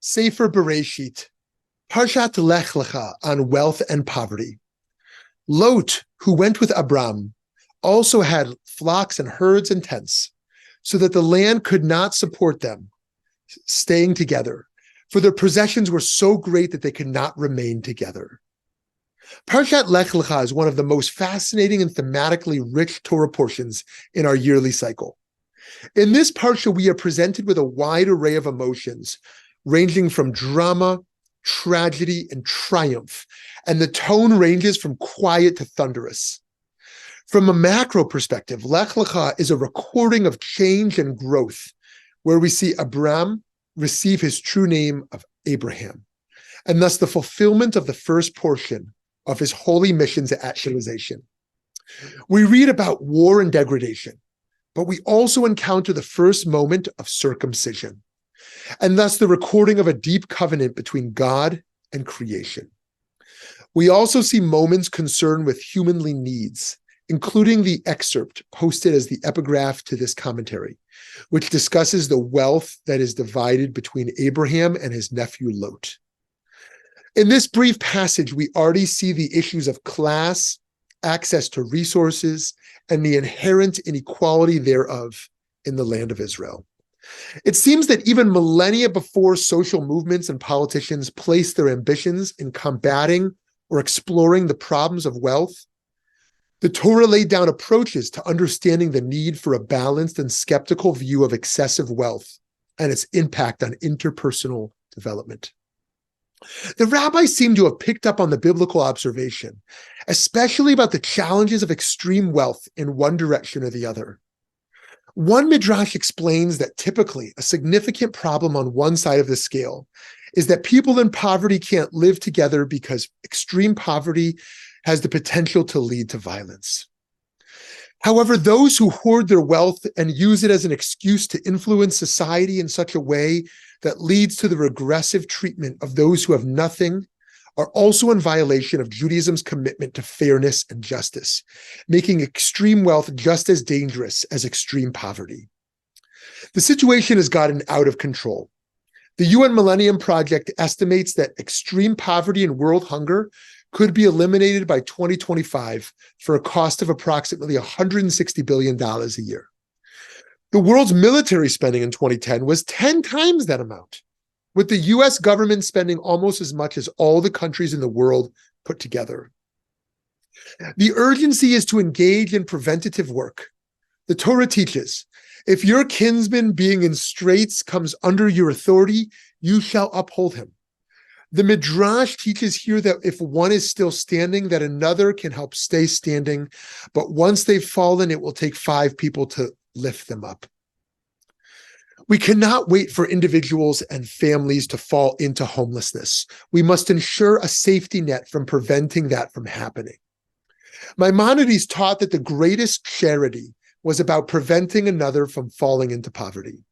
Sefer Bereshit, Parshat Lecha on wealth and poverty. Lot, who went with Abram, also had flocks and herds and tents, so that the land could not support them, staying together, for their possessions were so great that they could not remain together. Parshat Lech Lecha is one of the most fascinating and thematically rich Torah portions in our yearly cycle. In this parsha, we are presented with a wide array of emotions, ranging from drama, tragedy, and triumph, and the tone ranges from quiet to thunderous. From a macro perspective, Lech Lecha is a recording of change and growth, where we see Abram receive his true name of Abraham, and thus the fulfillment of the first portion of his holy mission's actualization. We read about war and degradation, but we also encounter the first moment of circumcision, and thus the recording of a deep covenant between God and creation. We also see moments concerned with humanly needs, including the excerpt posted as the epigraph to this commentary, which discusses the wealth that is divided between Abraham and his nephew Lot. In this brief passage, we already see the issues of class, access to resources, and the inherent inequality thereof in the land of Israel. It seems that even millennia before social movements and politicians placed their ambitions in combating or exploring the problems of wealth, the Torah laid down approaches to understanding the need for a balanced and skeptical view of excessive wealth and its impact on interpersonal development. The rabbis seem to have picked up on the biblical observation, especially about the challenges of extreme wealth in one direction or the other. One Midrash explains that typically a significant problem on one side of the scale is that people in poverty can't live together because extreme poverty has the potential to lead to violence. However, those who hoard their wealth and use it as an excuse to influence society in such a way that leads to the regressive treatment of those who have nothing are also in violation of Judaism's commitment to fairness and justice, making extreme wealth just as dangerous as extreme poverty. The situation has gotten out of control. The UN Millennium Project estimates that extreme poverty and world hunger could be eliminated by 2025 for a cost of approximately $160 billion a year. The world's military spending in 2010 was 10 times that amount, with the US government spending almost as much as all the countries in the world put together. The urgency is to engage in preventative work. The Torah teaches, if your kinsman being in straits comes under your authority, you shall uphold him. The Midrash teaches here that if one is still standing, that another can help stay standing, but once they've fallen, it will take 5 people to lift them up. We cannot wait for individuals and families to fall into homelessness. We must ensure a safety net from preventing that from happening. Maimonides taught that the greatest charity was about preventing another from falling into poverty.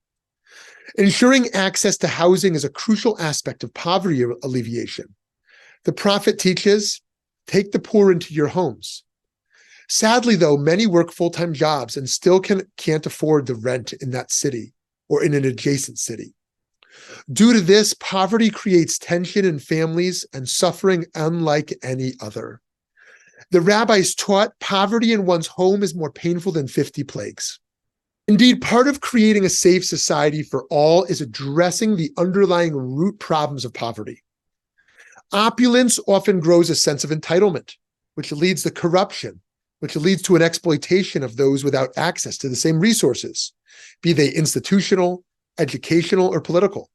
Ensuring access to housing is a crucial aspect of poverty alleviation. The prophet teaches, take the poor into your homes. Sadly, though, many work full-time jobs and still can't afford the rent in that city or in an adjacent city. Due to this, poverty creates tension in families and suffering unlike any other. The rabbis taught poverty in one's home is more painful than 50 plagues. Indeed, part of creating a safe society for all is addressing the underlying root problems of poverty. Opulence often grows a sense of entitlement, which leads to corruption, which leads to an exploitation of those without access to the same resources, be they institutional, educational, or political.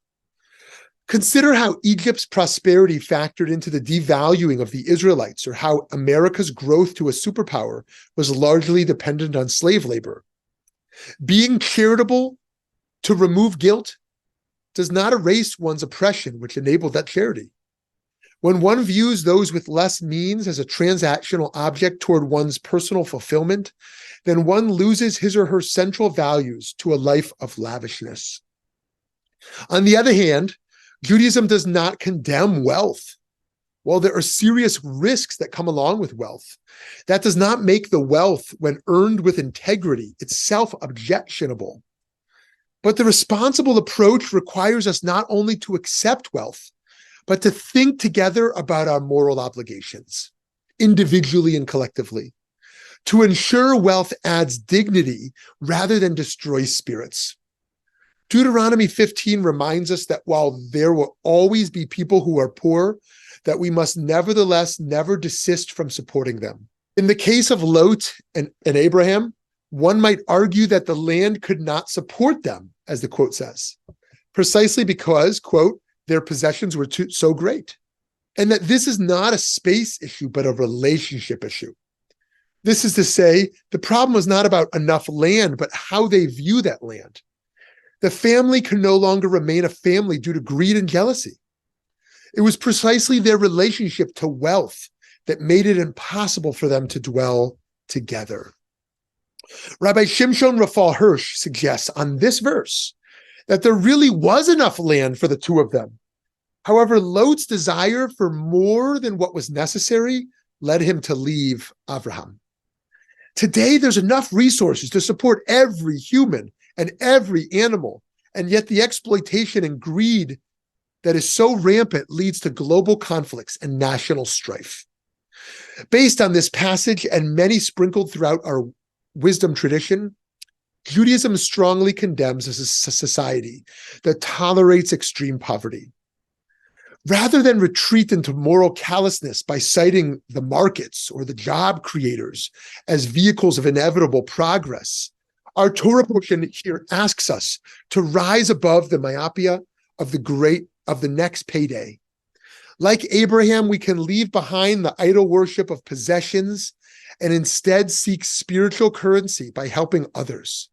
Consider how Egypt's prosperity factored into the devaluing of the Israelites, or how America's growth to a superpower was largely dependent on slave labor. Being charitable to remove guilt does not erase one's oppression, which enabled that charity. When one views those with less means as a transactional object toward one's personal fulfillment, then one loses his or her central values to a life of lavishness. On the other hand, Judaism does not condemn wealth. While there are serious risks that come along with wealth, that does not make the wealth, when earned with integrity, itself objectionable. But the responsible approach requires us not only to accept wealth, but to think together about our moral obligations, individually and collectively, to ensure wealth adds dignity rather than destroys spirits. Deuteronomy 15 reminds us that while there will always be people who are poor, that we must nevertheless never desist from supporting them. In the case of Lot and Abraham, one might argue that the land could not support them, as the quote says, precisely because, quote, their possessions were so great, and that this is not a space issue, but a relationship issue. This is to say, the problem was not about enough land, but how they view that land. The family can no longer remain a family due to greed and jealousy. It was precisely their relationship to wealth that made it impossible for them to dwell together. Rabbi Shimshon Raphael Hirsch suggests on this verse that there really was enough land for the two of them. However, Lot's desire for more than what was necessary led him to leave Abraham. Today, there's enough resources to support every human and every animal, and yet the exploitation and greed that is so rampant leads to global conflicts and national strife. Based on this passage and many sprinkled throughout our wisdom tradition, Judaism strongly condemns a society that tolerates extreme poverty. Rather than retreat into moral callousness by citing the markets or the job creators as vehicles of inevitable progress, our Torah portion here asks us to rise above the myopia of the next payday. Like Abraham, we can leave behind the idol worship of possessions and instead seek spiritual currency by helping others,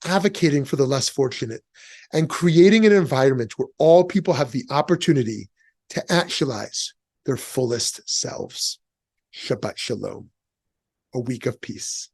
advocating for the less fortunate, and creating an environment where all people have the opportunity to actualize their fullest selves. Shabbat Shalom, a week of peace.